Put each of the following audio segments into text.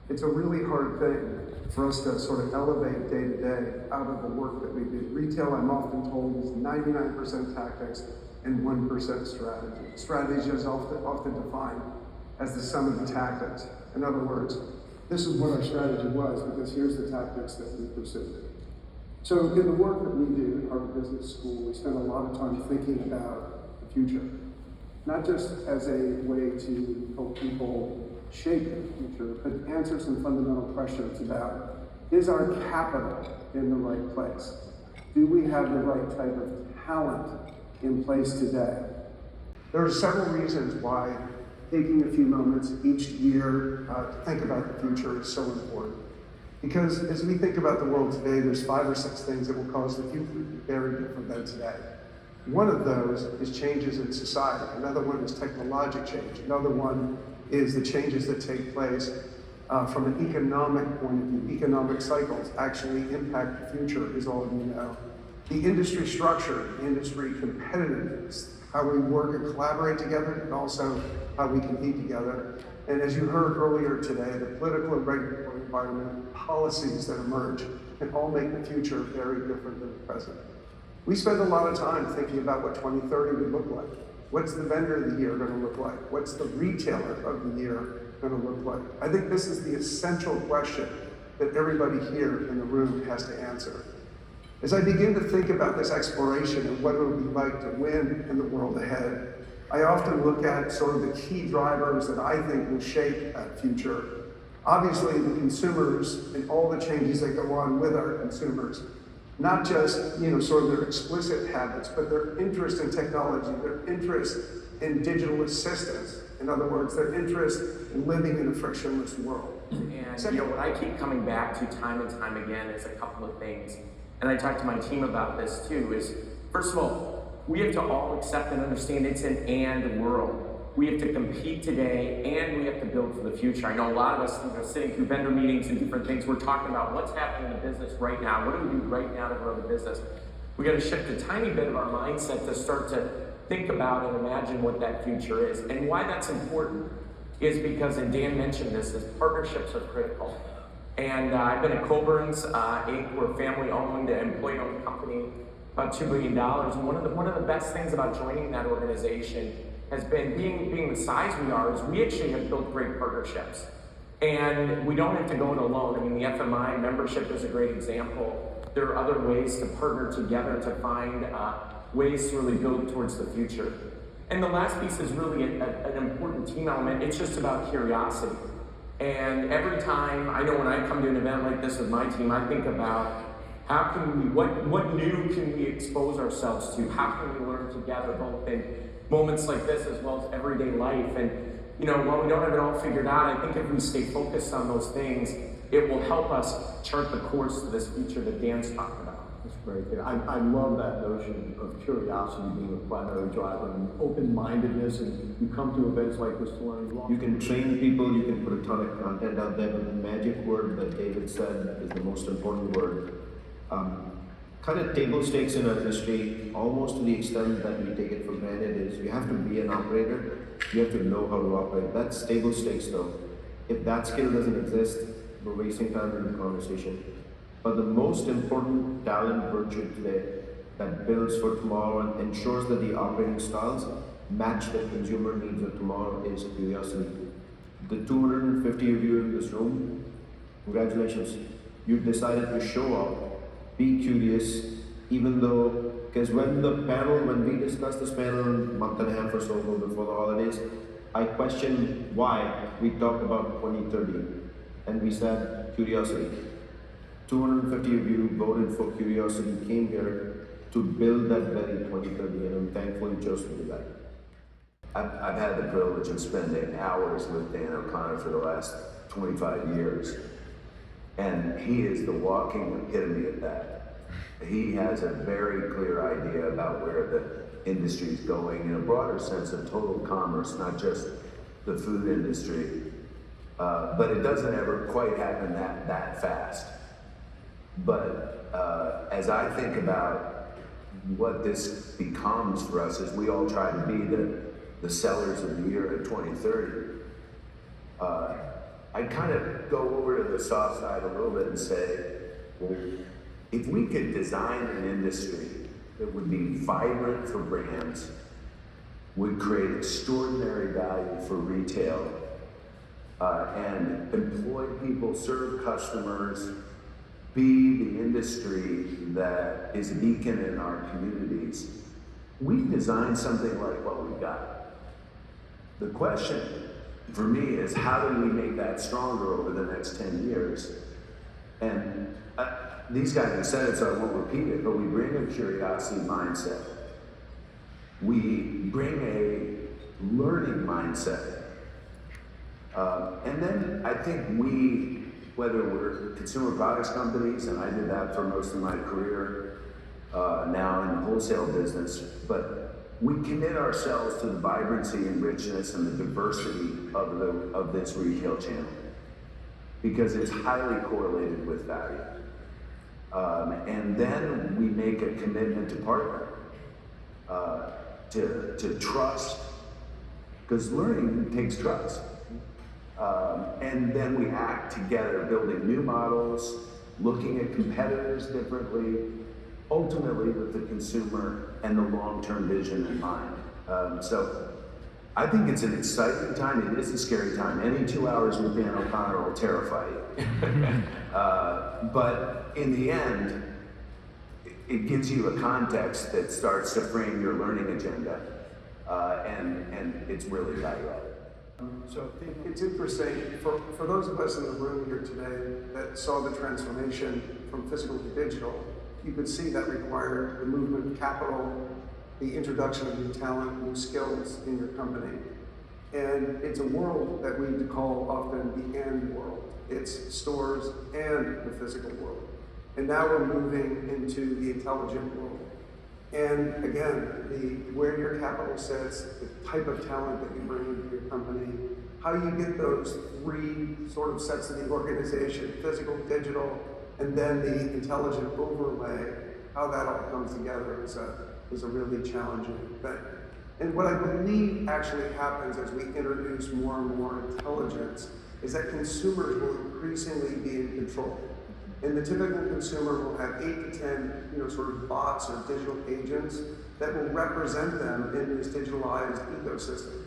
It's a really hard thing for us to sort of elevate day to day out of the work that we do. Retail, I'm often told, is 99% tactics and 1% strategy. Strategy is often defined as the sum of the tactics. In other words, this is what our strategy was because here's the tactics that we pursued. So in the work that we do at Harvard Business School, we spend a lot of time thinking about the future, not just as a way to help people shape the future, but answer some fundamental questions about, is our capital in the right place? Do we have the right type of talent in place today? There are several reasons why taking a few moments each year to think about the future is so important. Because as we think about the world today, there's 5 or 6 things that will cause the future to be very different than today. One of those is changes in society. Another one is technologic change. Another one is the changes that take place from an economic point of view. Economic cycles actually impact the future, as all of you know. The industry structure, the industry competitiveness, how we work and collaborate together, and also how we compete together. And as you heard earlier today, the political and regulatory environment, policies that emerge can all make the future very different than the present. We spend a lot of time thinking about what 2030 would look like. What's the vendor of the year going to look like? What's the retailer of the year going to look like? I think this is the essential question that everybody here in the room has to answer. As I begin to think about this exploration and what it would be like to win in the world ahead, I often look at sort of the key drivers that I think will shape that future. Obviously, the consumers and all the changes that go on with our consumers, not just sort of their explicit habits, but their interest in technology, their interest in digital assistance. In other words, their interest in living in a frictionless world. And what I keep coming back to time and time again is a couple of things. And I talk to my team about this too, is first of all, we have to all accept and understand it's an and world. We have to compete today and we have to build for the future. I know a lot of us sitting through vendor meetings and different things, we're talking about what's happening in the business right now. What do we do right now to grow the business? We got to shift a tiny bit of our mindset to start to think about and imagine what that future is. And why that's important is because, and Dan mentioned this, is partnerships are critical. And I've been at Coburn's, Inc., we're a family-owned, employee-owned company, about $2 billion. And one of the best things about joining that organization has been being the size we are, is we actually have built great partnerships. And we don't have to go it alone. I mean, the FMI membership is a great example. There are other ways to partner together to find ways to really build towards the future. And the last piece is really an important team element. It's just about curiosity. And every time, I know when I come to an event like this with my team, I think about how can we, what new can we expose ourselves to? How can we learn together, both in moments like this as well as everyday life? And while we don't have it all figured out, I think if we stay focused on those things, it will help us chart the course to this future that Dan's talking about. That's very good. I love that notion of curiosity being a primary driver and open-mindedness, and you come to events like this to learn. You can train people, you can put a ton of content out there, but the magic word that David said is the most important word. Kind of table stakes in our industry, almost to the extent that we take it for granted, is you have to be an operator, you have to know how to operate. That's table stakes though. If that skill doesn't exist, we're wasting time in the conversation. But the most important talent virtue today that builds for tomorrow and ensures that the operating styles match the consumer needs of tomorrow is curiosity. The 250 of you in this room, congratulations. You've decided to show up, be curious, even though, because when we discussed this panel a month and a half or so ago before the holidays, I questioned why we talked about 2030, and we said curiosity. 250 of you voted for curiosity, came here to build that very 2030, and I'm thankful you chose to do that. I've had the privilege of spending hours with Dan O'Connor for the last 25 years. And he is the walking epitome of that. He has a very clear idea about where the industry is going in a broader sense of total commerce, not just the food industry. But it doesn't ever quite happen that fast. But as I think about what this becomes for us, as we all try to be the sellers of the year in 2030, I kind of go over to the soft side a little bit and say, well, if we could design an industry that would be vibrant for brands, would create extraordinary value for retail, and employ people, serve customers, be the industry that is a beacon in our communities, we designed something like what we've got. The question for me is, how do we make that stronger over the next 10 years? And these guys have said it, so I won't repeat it, but we bring a curiosity mindset. We bring a learning mindset. And then I think we, whether we're consumer products companies, and I did that for most of my career, now in the wholesale business, but we commit ourselves to the vibrancy and richness and the diversity of this retail channel, because it's highly correlated with value. And then we make a commitment to partner, to trust, because learning takes trust. And then we act together, building new models, looking at competitors differently, ultimately with the consumer and the long-term vision in mind. So I think it's an exciting time. It is a scary time. Any 2 hours with Dan O'Connor will terrify you. But in the end, it gives you a context that starts to frame your learning agenda, and it's really value-added. So it's interesting, for those of us in the room here today that saw the transformation from physical to digital, you could see that required the movement of capital, the introduction of new talent, new skills in your company. And it's a world that we call often the and world. It's stores and the physical world. And now we're moving into the intelligent world. And again, where your capital sits, the type of talent that you bring into your company, how you get those three sort of sets of the organization, physical, digital, and then the intelligent overlay, how that all comes together is a really challenging thing. And what I believe actually happens as we introduce more and more intelligence is that consumers will increasingly be in control. And the typical consumer will have 8 to 10, sort of bots or digital agents that will represent them in this digitalized ecosystem.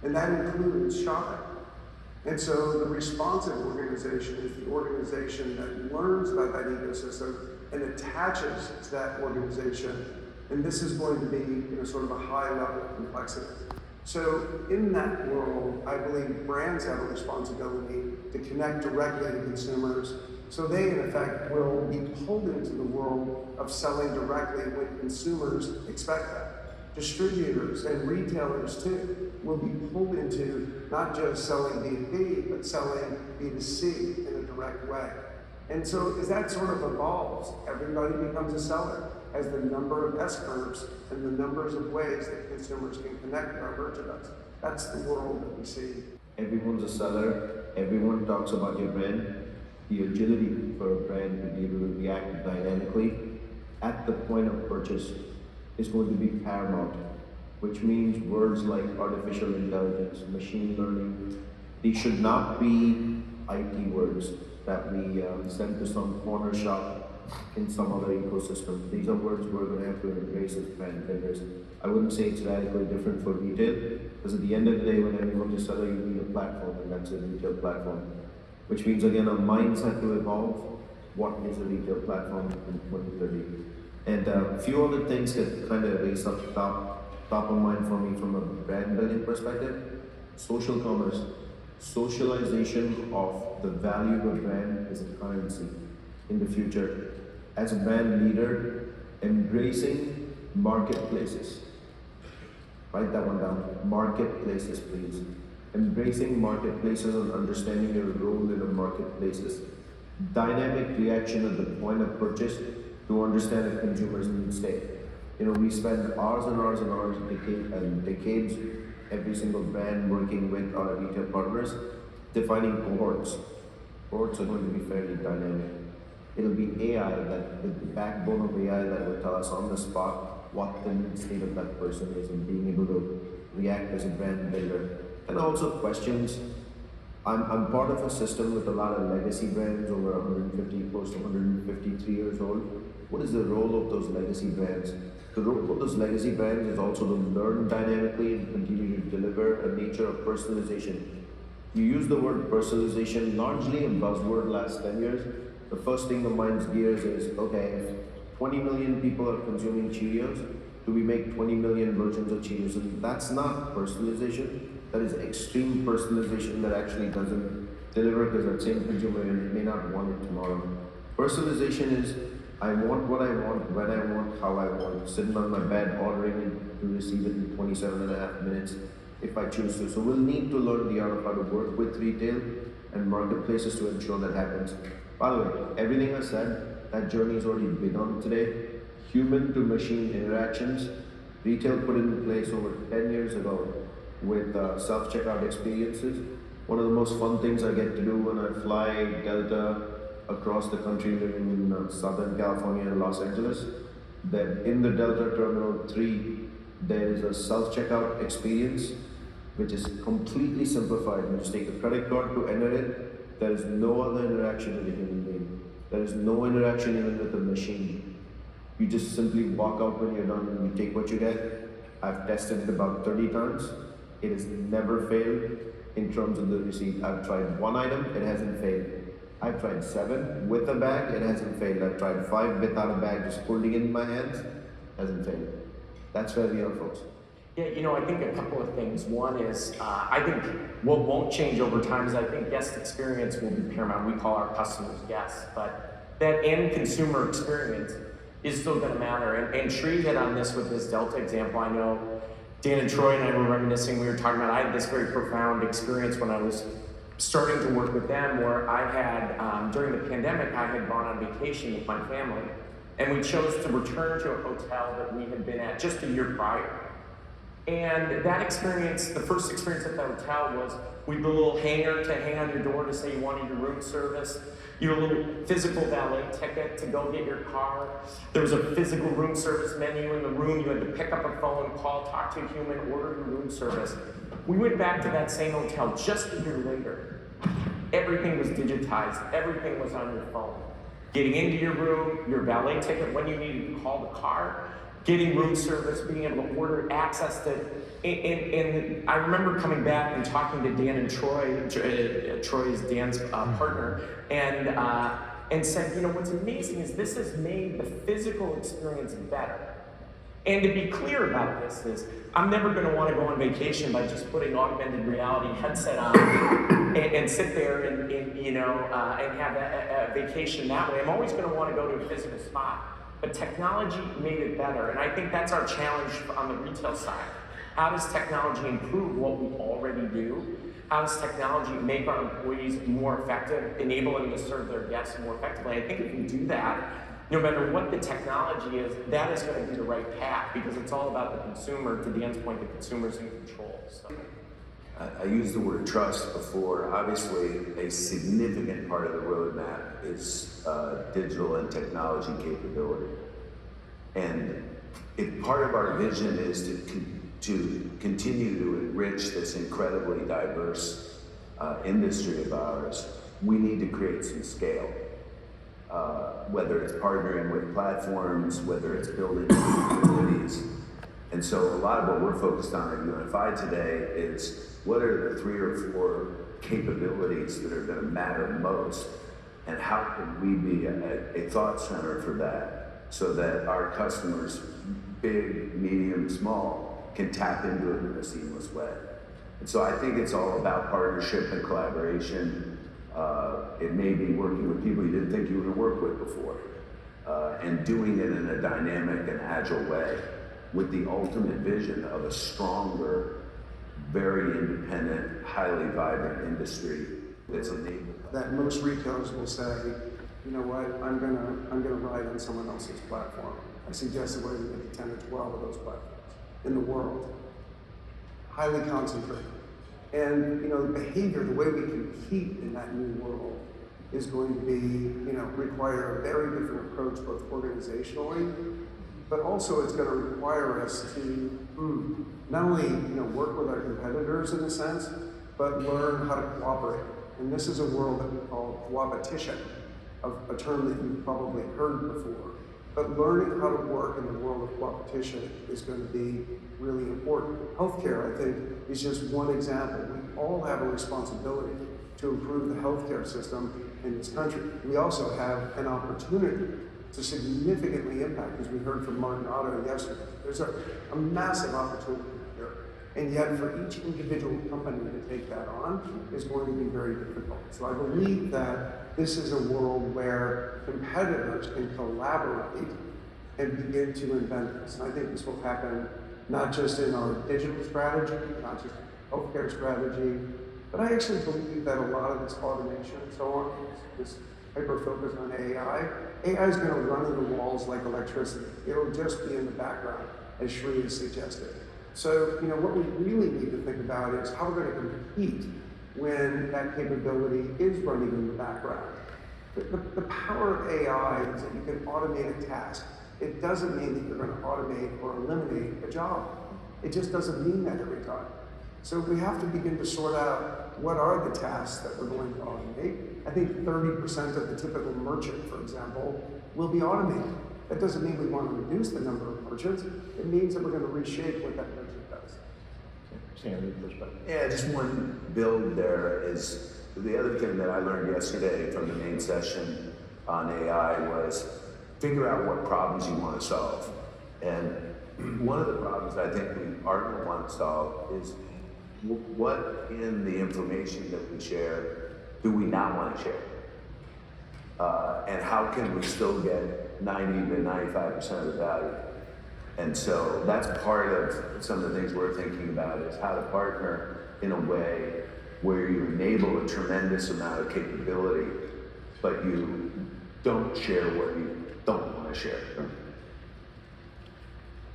And that includes shopping. And so the responsive organization is the organization that learns about that ecosystem and attaches to that organization. And this is going to be, sort of a high level of complexity. So in that world, I believe brands have a responsibility to connect directly to consumers, so they, in effect, will be pulled into the world of selling directly when consumers expect that. Distributors and retailers, too, will be pulled into not just selling B2B, but selling B2C in a direct way. And so as that sort of evolves, everybody becomes a seller as the number of S-curves and the numbers of ways that consumers can connect with our merchandise. That's the world that we see. Everyone's a seller, everyone talks about your brand. The agility for a brand to be able to react dynamically at the point of purchase is going to be paramount, which means words like artificial intelligence, machine learning, these should not be IT words that we send to some corner shop in some other ecosystem. These are words we're going to have to embrace as brand builders. I wouldn't say it's radically different for retail, because at the end of the day, when everyone's a seller, you need a platform, and that's a retail platform. Which means, again, a mindset to evolve. What is a retail platform in 2030? And a few other things that kind of raise up top of mind for me from a brand building perspective. Social commerce. Socialization of the value of a brand is a currency in the future. As a brand leader, embracing marketplaces. Write that one down. Marketplaces, please. Embracing marketplaces and understanding your role in the marketplaces. Dynamic reaction at the point of purchase to understand a consumer's need state. We spend hours and hours and hours, decades, every single brand working with our retail partners, defining cohorts. Cohorts are going to be fairly dynamic. It'll be AI, the backbone of AI that will tell us on the spot what the need state of that person is, and being able to react as a brand builder. And also questions I'm part of a system with a lot of legacy brands over 150, close to 153 years old. What is the role of those legacy brands? The role of those legacy brands is also to learn dynamically and continue to deliver a nature of personalization. You use the word personalization, largely a buzzword last 10 years. The first thing the mind's gears is, okay, if 20 million people are consuming Cheerios, do we make 20 million versions of Cheerios? And that's not personalization. That is extreme personalization that actually doesn't deliver because that same consumer may not want it tomorrow. Personalization is, I want what I want, when I want, how I want, sitting on my bed, ordering it to receive it in 27.5 minutes if I choose to. So we'll need to learn the art of how to work with retail and marketplaces to ensure that happens. By the way, everything I said, that journey has already begun today. Human to machine interactions, retail put in place over 10 years ago with self-checkout experiences. One of the most fun things I get to do when I fly Delta across the country, living in Southern California and Los Angeles, that in the Delta Terminal 3, there is a self-checkout experience which is completely simplified. You just take a credit card to enter it. There is no other interaction with a human being. There is no interaction even with the machine. You just simply walk out when you're done and you take what you get. I've tested it about 30 times. It has never failed in terms of the receipt. I've tried one item, it hasn't failed. I've tried 7 with a bag, it hasn't failed. I've tried 5 without a bag, just holding it in my hands, hasn't failed. That's where we are, folks. Yeah, I think a couple of things. One is, I think what won't change over time is I think guest experience will be paramount. We call our customers guests, but that end consumer experience is still going to matter. And Sri hit on this with this Delta example. I know Dan and Troy and I were reminiscing, we were talking about, I had this very profound experience when I was starting to work with them where I had, during the pandemic, I had gone on vacation with my family. And we chose to return to a hotel that we had been at just a year prior. And that experience, the first experience at the hotel was we had a little hanger to hang on your door to say you wanted your room service. You had a little physical valet ticket to go get your car. There was a physical room service menu in the room. You had to pick up a phone, call, talk to a human, order your room service. We went back to that same hotel just a year later. Everything was digitized. Everything was on your phone. Getting into your room, your valet ticket, when you needed to call the car, getting room service, being able to order, access to, and I remember coming back and talking to Dan and Troy, Troy is Dan's partner, and said, what's amazing is this has made the physical experience better. And to be clear about this is, I'm never going to want to go on vacation by just putting augmented reality headset on and sit there and have a vacation that way. I'm always going to want to go to a physical spot. But technology made it better, and I think that's our challenge on the retail side. How does technology improve what we already do? How does technology make our employees more effective, enable them to serve their guests more effectively? I think if we do that, no matter what the technology is, that is going to be the right path because it's all about the consumer. To Dan's point, the consumer's in control. So. I used the word trust before. Obviously, a significant part of the roadmap is digital and technology capability. And if part of our vision is to continue to enrich this incredibly diverse industry of ours, we need to create some scale. Whether it's partnering with platforms, whether it's building communities. And so a lot of what we're focused on at Unified today is what are the 3 or 4 capabilities that are going to matter most, and how can we be a thought center for that so that our customers, big, medium, small, can tap into it in a seamless way. And so I think it's all about partnership and collaboration. It may be working with people you didn't think you were going to work with before, and doing it in a dynamic and agile way with the ultimate vision of a stronger, very independent, highly vibrant industry that's enabled. That most retailers will say, you know what, I'm gonna ride on someone else's platform. I suggested we're gonna get 10 or 12 of those platforms in the world. Highly concentrated. And the behavior, the way we compete in that new world is going to be, require a very different approach both organizationally, but also it's going to require us to not only work with our competitors in a sense, but learn how to cooperate. And this is a world that we call coopetition, a term that you've probably heard before. But learning how to work in the world of coopetition is going to be really important. Healthcare, I think, is just one example. We all have a responsibility to improve the healthcare system in this country. We also have an opportunity to significantly impact, as we heard from Martin Otto yesterday. There's a massive opportunity here. And yet for each individual company to take that on is going to be very difficult. So I believe that this is a world where competitors can collaborate and begin to invent this. And I think this will happen not just in our digital strategy, not just healthcare strategy, but I actually believe that a lot of this automation and so on, this hyper-focus on AI is going to run in the walls like electricity. It'll just be in the background, as Shri has suggested. So, what we really need to think about is how we're going to compete when that capability is running in the background. The power of AI is that you can automate a task. It doesn't mean that you're going to automate or eliminate a job. It just doesn't mean that every time. So we have to begin to sort out what are the tasks that we're going to automate. I think 30% of the typical merchant, for example, will be automated. That doesn't mean we want to reduce the number of merchants. It means that we're going to reshape what that merchant does. Sandy, perspective. Yeah, just one build there is the other thing that I learned yesterday from the main session on AI was figure out what problems you want to solve. And one of the problems I think we are going to want to solve is what in the information that we share do we not want to share? And how can we still get 90 to 95% of the value? And so that's part of some of the things we're thinking about is how to partner in a way where you enable a tremendous amount of capability, but you don't share what you don't want to share.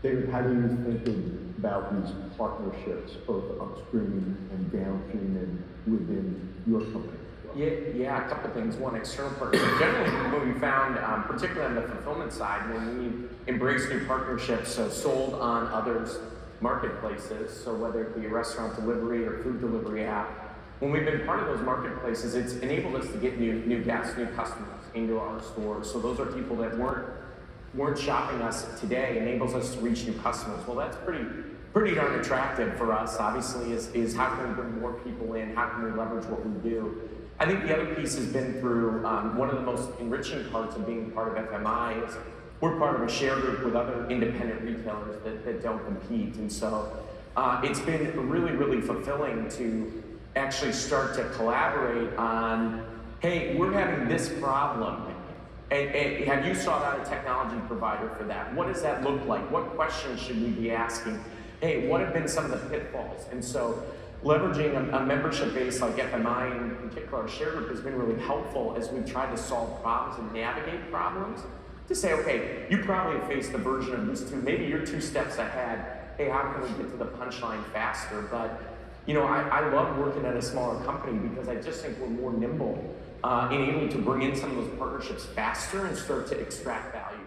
David, how do you think about these partnerships, both upstream and downstream and within your company? Yeah, a couple things. One, external partnership. Generally, what we found, particularly on the fulfillment side, when we embrace new partnerships, so sold on others' marketplaces, so whether it be a restaurant delivery or food delivery app, when we've been part of those marketplaces, it's enabled us to get new guests, new customers into our stores. So those are people that weren't shopping us today, enables us to reach new customers. Well, that's pretty darn attractive for us, obviously, is how can we bring more people in, how can we leverage what we do. I think the other piece has been through one of the most enriching parts of being part of FMI is we're part of a share group with other independent retailers that don't compete. And so it's been really, really fulfilling to actually start to collaborate on, hey, we're having this problem. And have you sought out a technology provider for that? What does that look like? What questions should we be asking? Hey, what have been some of the pitfalls? And so leveraging a membership base like FMI, and in particular our share group, has been really helpful as we've tried to solve problems and navigate problems. To say, okay, you probably faced a version of this too. Maybe you're 2 steps ahead. Hey, how can we get to the punchline faster? But I love working at a smaller company because I just think we're more nimble in able to bring in some of those partnerships faster and start to extract value.